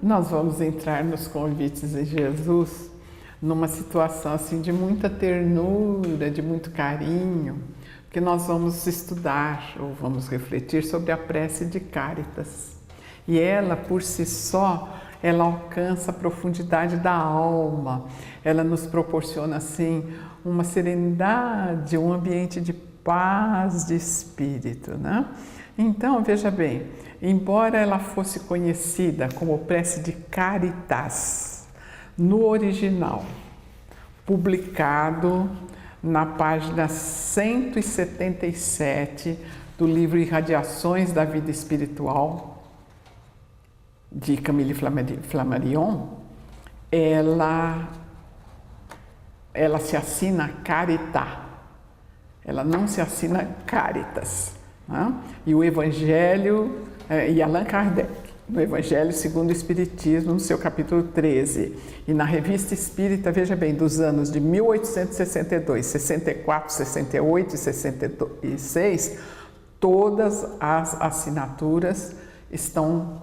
nós vamos entrar nos convites de Jesus numa situação assim de muita ternura, de muito carinho, porque nós vamos estudar ou vamos refletir sobre a prece de Cáritas. E ela, por si só, ela alcança a profundidade da alma, ela nos proporciona assim uma serenidade, um ambiente de paz de espírito, né? Então, veja bem, embora ela fosse conhecida como prece de Cáritas, no original, publicado na página 177 do livro Irradiações da Vida Espiritual, de Camille Flammarion, ela se assina Carità, ela não se assina Cáritas, né? E o Evangelho, e Allan Kardec, no Evangelho segundo o Espiritismo, no seu capítulo 13, e na Revista Espírita, veja bem, dos anos de 1862, 64, 68 e 66, todas as assinaturas estão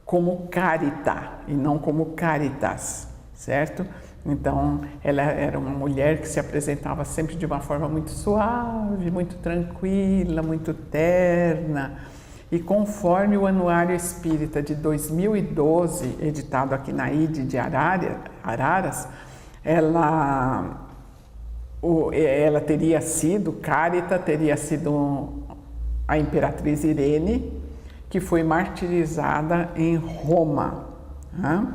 como Carità e não como Cáritas, certo? Então, ela era uma mulher que se apresentava sempre de uma forma muito suave, muito tranquila, muito terna. E conforme o Anuário Espírita de 2012, editado aqui na IDE de Araras, ela teria sido, Cárita teria sido a Imperatriz Irene, que foi martirizada em Roma, né?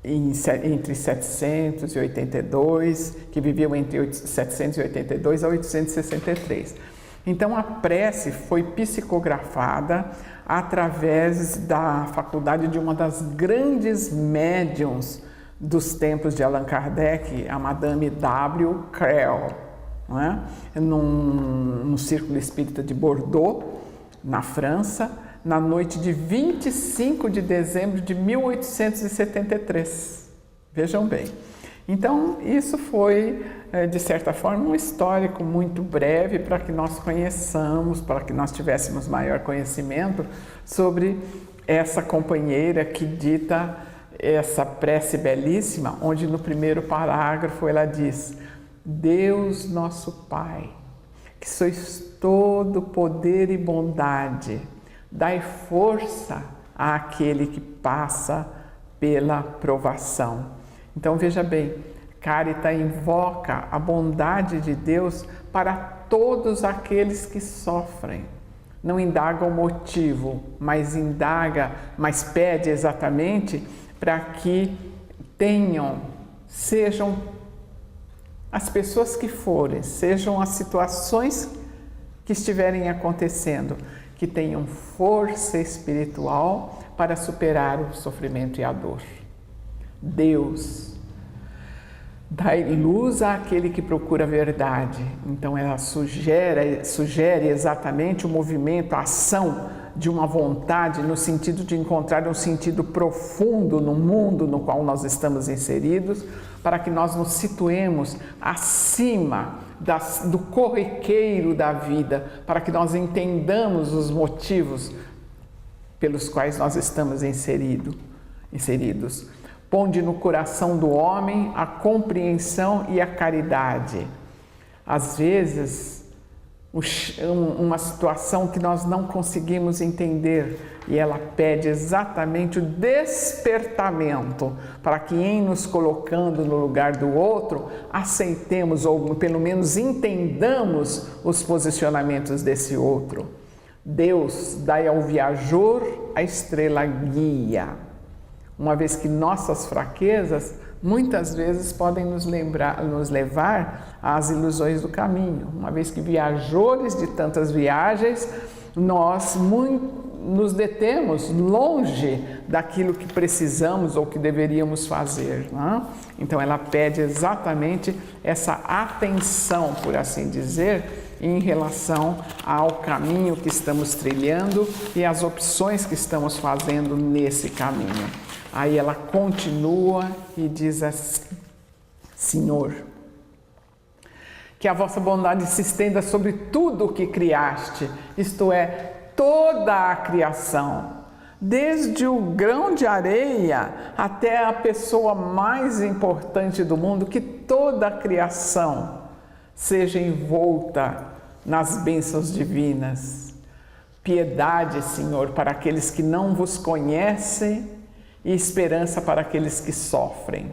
Entre 782, que viveu entre 782 a 863. Então a prece foi psicografada através da faculdade de uma das grandes médiuns dos tempos de Allan Kardec, a Madame W. Creel, não é? No Círculo Espírita de Bordeaux, na França, na noite de 25 de dezembro de 1873. Vejam bem. Então, isso foi, de certa forma, um histórico muito breve para que nós conheçamos, para que nós tivéssemos maior conhecimento sobre essa companheira que dita essa prece belíssima, onde no primeiro parágrafo ela diz: Deus nosso Pai, que sois todo poder e bondade, dai força àquele que passa pela provação. Então veja bem, Cárita invoca a bondade de Deus para todos aqueles que sofrem. Não indaga o motivo, mas pede exatamente para que sejam as pessoas que forem, sejam as situações que estiverem acontecendo, que tenham força espiritual para superar o sofrimento e a dor. Deus, dai luz àquele que procura a verdade. Então ela sugere exatamente o movimento, a ação de uma vontade no sentido de encontrar um sentido profundo no mundo no qual nós estamos inseridos, para que nós nos situemos acima do corriqueiro da vida, para que nós entendamos os motivos pelos quais nós estamos inseridos. Ponde no coração do homem a compreensão e a caridade. Às vezes, uma situação que nós não conseguimos entender, e ela pede exatamente o despertamento para que, em nos colocando no lugar do outro, aceitemos ou pelo menos entendamos os posicionamentos desse outro. Deus, dai ao viajor a estrela guia, uma vez que nossas fraquezas muitas vezes podem nos levar às ilusões do caminho, uma vez que viajores de tantas viagens, nós nos detemos longe daquilo que precisamos ou que deveríamos fazer, né? Então ela pede exatamente essa atenção, por assim dizer, em relação ao caminho que estamos trilhando e às opções que estamos fazendo nesse caminho. Aí ela continua e diz assim: Senhor, que a vossa bondade se estenda sobre tudo o que criaste, isto é, toda a criação. desde o grão de areia até a pessoa mais importante do mundo, que toda a criação seja envolta nas bênçãos divinas. Piedade, Senhor, para aqueles que não vos conhecem e esperança para aqueles que sofrem.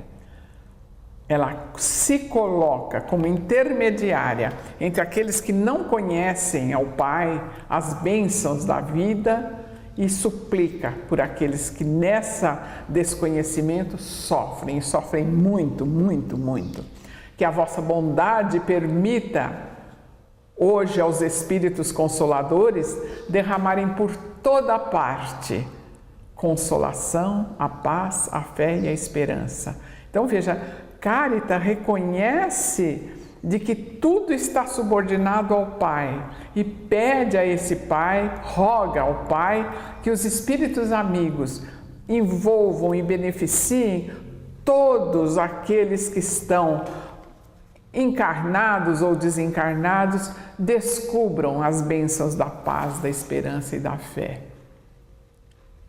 Ela se coloca como intermediária entre aqueles que não conhecem ao Pai, as bênçãos da vida, e suplica por aqueles que nessa desconhecimento sofrem, e sofrem muito, muito, muito. Que a vossa bondade permita hoje aos Espíritos Consoladores derramarem por toda parte consolação, a paz, a fé e a esperança. Então veja, Caritas reconhece de que tudo está subordinado ao Pai e pede a esse Pai, roga ao Pai que os Espíritos amigos envolvam e beneficiem todos aqueles que estão encarnados ou desencarnados, descubram as bênçãos da paz, da esperança e da fé.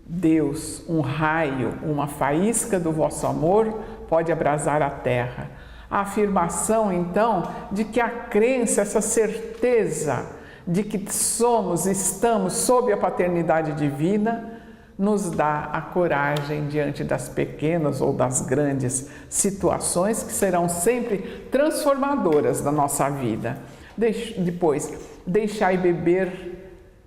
Deus, um raio, uma faísca do vosso amor pode abrasar a terra. A afirmação, então, de que a crença, essa certeza de que estamos sob a paternidade divina, nos dá a coragem diante das pequenas ou das grandes situações que serão sempre transformadoras da nossa vida. Depois,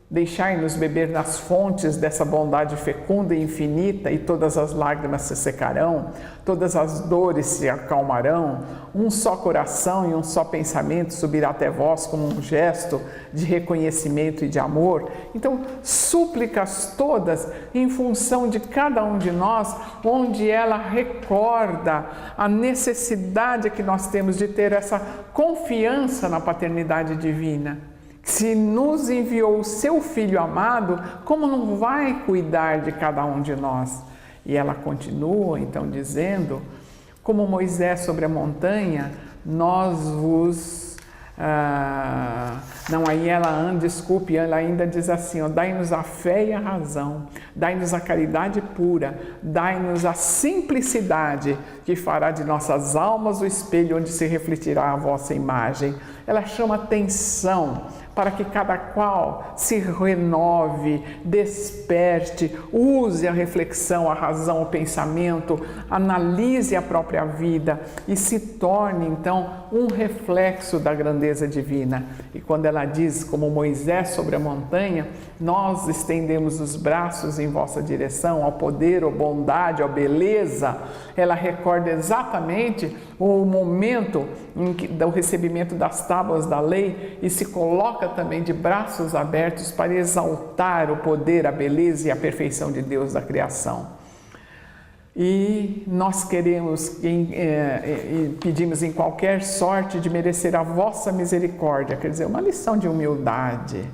deixai-nos beber nas fontes dessa bondade fecunda e infinita, e todas as lágrimas se secarão, todas as dores se acalmarão, um só coração e um só pensamento subirá até vós como um gesto de reconhecimento e de amor. Então, súplicas todas em função de cada um de nós, onde ela recorda a necessidade que nós temos de ter essa confiança na paternidade divina. Se nos enviou o seu Filho amado, como não vai cuidar de cada um de nós? E ela continua então dizendo, como Moisés sobre a montanha, nós vos... ela ainda diz assim, ó, dai-nos a fé e a razão, dai-nos a caridade pura, dai-nos a simplicidade que fará de nossas almas o espelho onde se refletirá a vossa imagem. Ela chama atenção para que cada qual se renove, desperte, use a reflexão, a razão, o pensamento, analise a própria vida e se torne, então, um reflexo da grandeza divina. E quando ela diz, como Moisés sobre a montanha, nós estendemos os braços em vossa direção, ao poder, à bondade, à beleza, ela recorda exatamente o momento do recebimento das tábuas da lei e se coloca também de braços abertos para exaltar o poder, a beleza e a perfeição de Deus da criação. E nós queremos e pedimos em qualquer sorte de merecer a vossa misericórdia, quer dizer, uma lição de humildade.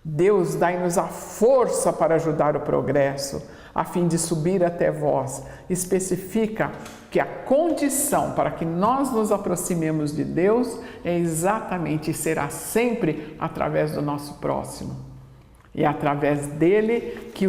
Deus, dai-nos a força para ajudar o progresso, a fim de subir até vós. Especifica que a condição para que nós nos aproximemos de Deus é exatamente e será sempre através do nosso próximo. E é através dele que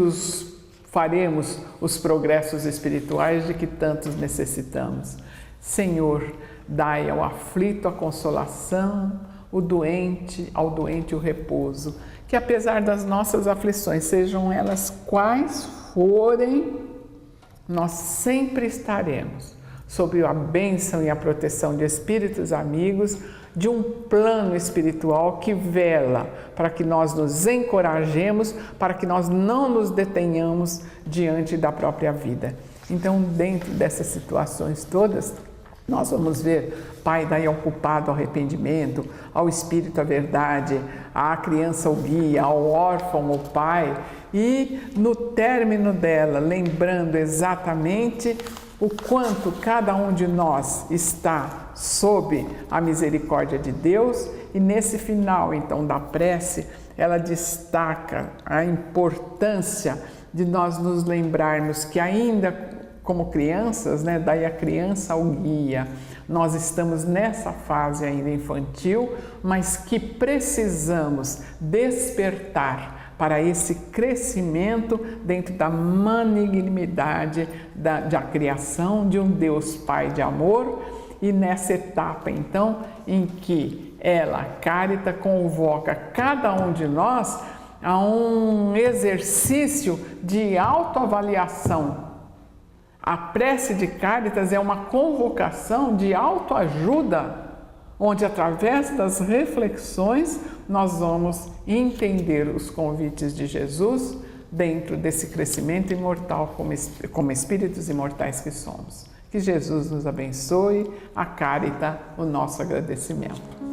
faremos os progressos espirituais de que tantos necessitamos. Senhor, dai ao aflito a consolação, ao doente o repouso. Que apesar das nossas aflições, sejam elas quais forem, nós sempre estaremos sob a bênção e a proteção de espíritos amigos, de um plano espiritual que vela para que nós nos encorajemos, para que nós não nos detenhamos diante da própria vida. Então, dentro dessas situações todas, nós vamos ver, Pai, dai ao culpado o arrependimento, ao espírito a verdade, à criança o guia, ao órfão o pai, e no término dela, lembrando exatamente o quanto cada um de nós está sob a misericórdia de Deus, e nesse final, então, da prece, ela destaca a importância de nós nos lembrarmos que ainda como crianças, né, daí a criança ao guia, nós estamos nessa fase ainda infantil, mas que precisamos despertar para esse crescimento dentro da magnanimidade da criação de um Deus Pai de amor. E nessa etapa, então, em que ela, Caritas, convoca cada um de nós a um exercício de autoavaliação. A prece de Caritas é uma convocação de autoajuda, onde através das reflexões nós vamos entender os convites de Jesus dentro desse crescimento imortal como espíritos imortais que somos. Que Jesus nos abençoe. A Caritas, o nosso agradecimento.